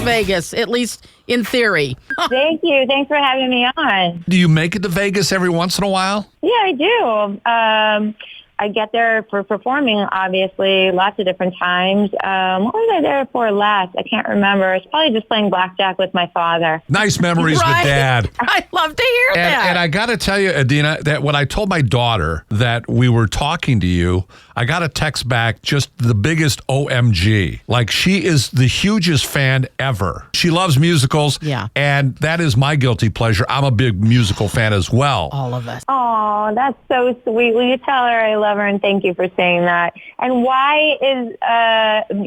Vegas, at least in theory. Thank you. Thanks for having me on. Do you make it to Vegas every once in a while? Yeah, I do. I get there for performing, obviously, lots of different times. What was I there for last? I can't remember. It's probably just playing blackjack with my father. Nice memories with Dad. I love to hear that. And I got to tell you, Idina, that when I told my daughter that we were talking to you, I got a text back, just the biggest OMG. Like, she is the hugest fan ever. She loves musicals. Yeah. And that is my guilty pleasure. I'm a big musical fan as well. All of us. Oh, that's so sweet. Will you tell her I love her and thank you for saying that? And why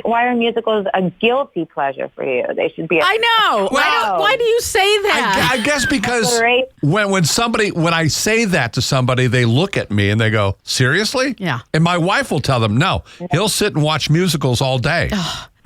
are musicals a guilty pleasure for you? They should be. I know. Well, why do you say that? I guess because when I say that to somebody, they look at me and they go, seriously? Yeah. And my wife will tell them, no. He'll sit and watch musicals all day.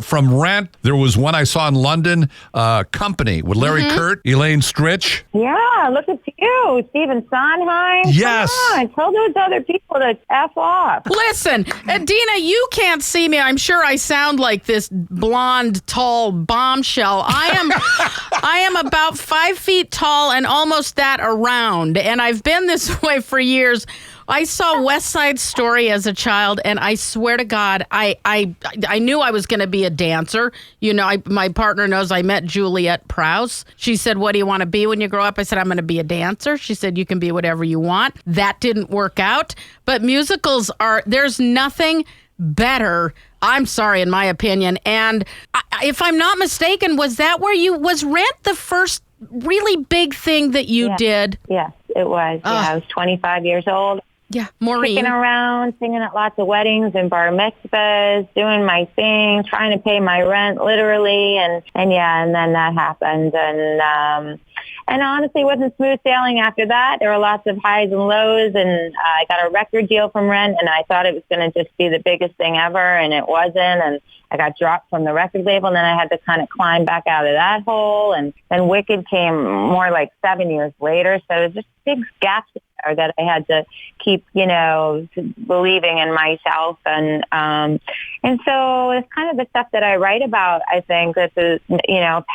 From Rent, there was one I saw in London, Company, with Larry Kurt, Elaine Stritch. Yeah, look at you, Stephen Sondheim. Yes. Come on, tell those other people to F off. Listen, Idina, you can't see me. I'm sure I sound like this blonde, tall bombshell. I am about 5 feet tall and almost that around, and I've been this way for years. I saw West Side Story as a child, and I swear to God, I knew I was going to be a dancer. You know, my partner knows I met Juliette Prowse. She said, what do you want to be when you grow up? I said, I'm going to be a dancer. She said, you can be whatever you want. That didn't work out. But musicals there's nothing better, I'm sorry, in my opinion. And if I'm not mistaken, was Rent the first really big thing that you did? Yes, it was. Yeah, I was 25 years old. Yeah, Maureen. Kicking around, singing at lots of weddings and bar mitzvahs, doing my thing, trying to pay my rent, literally, and then that happened, and honestly, it wasn't smooth sailing after that. There were lots of highs and lows, and I got a record deal from Rent, and I thought it was going to just be the biggest thing ever, and it wasn't, and I got dropped from the record label, and then I had to kind of climb back out of that hole, and then Wicked came more like 7 years later, so it was just big gaps there that I had to keep, believing in myself, and so it's kind of the stuff that I write about. I think that's a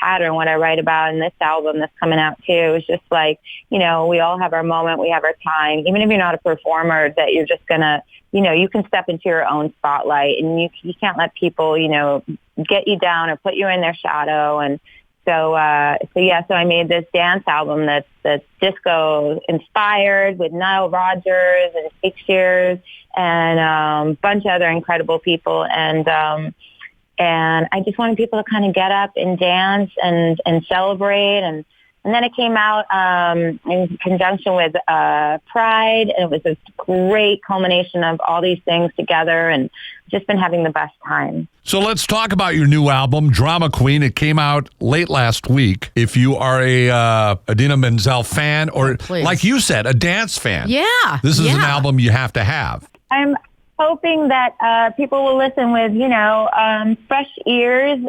pattern. What I write about in this album that's coming out too is just like, we all have our moment, we have our time. Even if you're not a performer, that you're just gonna, you can step into your own spotlight, and you can't let people, get you down or put you in their shadow. And so I made this dance album that's disco inspired with Nile Rodgers and Jake Shears and a bunch of other incredible people. And I just wanted people to kind of get up and dance and celebrate. And then it came out in conjunction with Pride, and it was a great culmination of all these things together, and just been having the best time. So let's talk about your new album, Drama Queen. It came out late last week. If you are a Idina Menzel fan, or like you said, a dance fan, this is an album you have to have. I'm hoping that people will listen with, fresh ears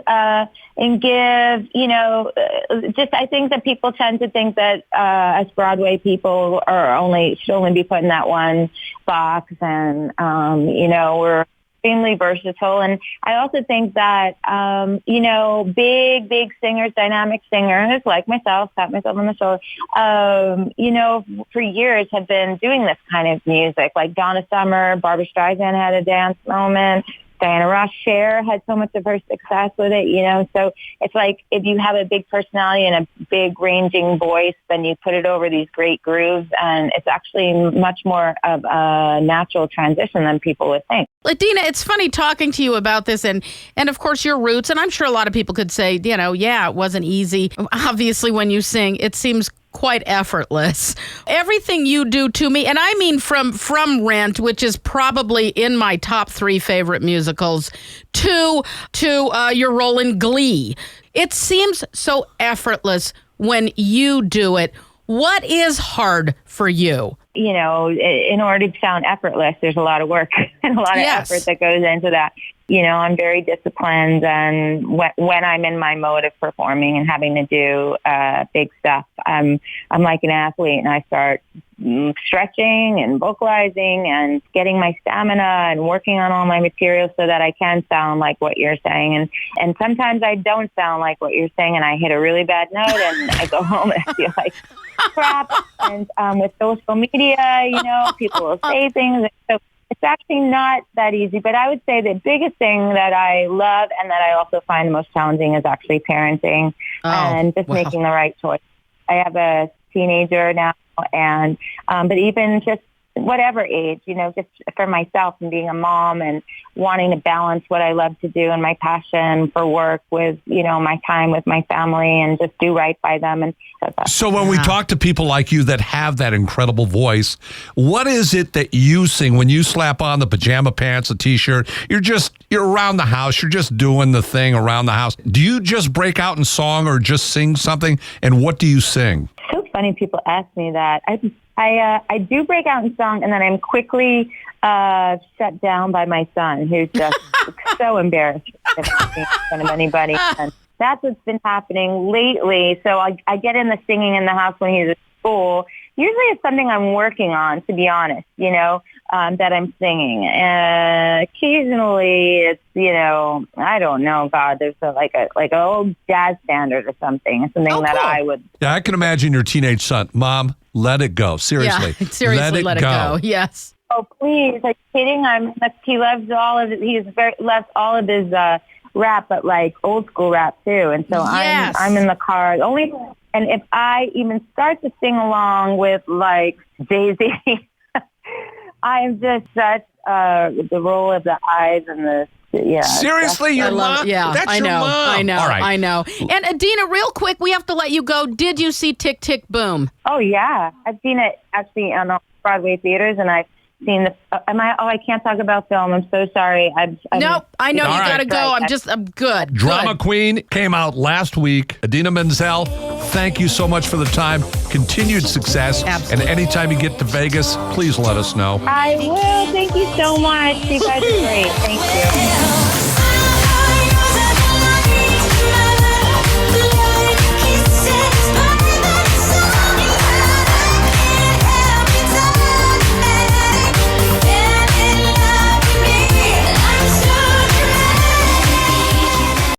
and give, I think that people tend to think that us Broadway people should only be put in that one box, and, we're extremely versatile. And I also think that, big singers, dynamic singers like myself, pat myself on the shoulder, for years have been doing this kind of music. Like Donna Summer, Barbra Streisand had a dance moment. Diana Ross Cher had so much of her success with it, so it's like if you have a big personality and a big ranging voice, then you put it over these great grooves, and it's actually much more of a natural transition than people would think. Idina, it's funny talking to you about this, and of course your roots, and I'm sure a lot of people could say, it wasn't easy. Obviously, when you sing, it seems quite effortless. Everything you do to me, and I mean from Rent, which is probably in my top 3 favorite musicals, to your role in Glee. It seems so effortless when you do it. What is hard for you? In order to sound effortless, there's a lot of work and a lot of effort that goes into that. I'm very disciplined, and when I'm in my mode of performing and having to do big stuff, I'm like an athlete, and I start stretching and vocalizing and getting my stamina and working on all my materials so that I can sound like what you're saying. And sometimes I don't sound like what you're saying, and I hit a really bad note, and I go home and I feel like crap. And with social media, people will say things. And so it's actually not that easy. But I would say the biggest thing that I love and that I also find the most challenging is actually parenting and just making the right choice. I have a teenager now, and but even just whatever age, just for myself and being a mom and wanting to balance what I love to do and my passion for work with, my time with my family and just do right by them. And so when we talk to people like you that have that incredible voice, what is it that you sing when you slap on the pajama pants, a t-shirt, you're around the house, you're just doing the thing around the house. Do you just break out in song or just sing something? And what do you sing? So funny people ask me that. I do break out in song, and then I'm quickly shut down by my son, who's just so embarrassed in front of anybody. And that's what's been happening lately. So I get in the singing in the house when he's at school. Usually it's something I'm working on, to be honest, that I'm singing. Occasionally it's, I don't know, God, there's like an old jazz standard or something that I would. Yeah, I can imagine your teenage son. Mom, let it go. Seriously. Yeah, seriously, let it go. Yes. Oh, please. Like kidding. He loves all of it. Loves all of his rap, but like old school rap too. And so yes. I'm in the car. And if I even start to sing along with like Daisy, I am just such the roll of the eyes and the seriously, your mom? Yeah, that's I know, your mom. I know, all right. I know. And Idina, real quick, we have to let you go. Did you see Tick, Tick, Boom? Oh yeah, I've seen it actually on Broadway theaters, and I've seen the. I can't talk about film. I'm so sorry. Nope, I know you gotta go. I'm good. Drama Queen came out last week. Idina Menzel, thank you so much for the time. Continued success. Absolutely. And anytime you get to Vegas, please let us know. I will. Thank you so much. You guys are great. Thank you.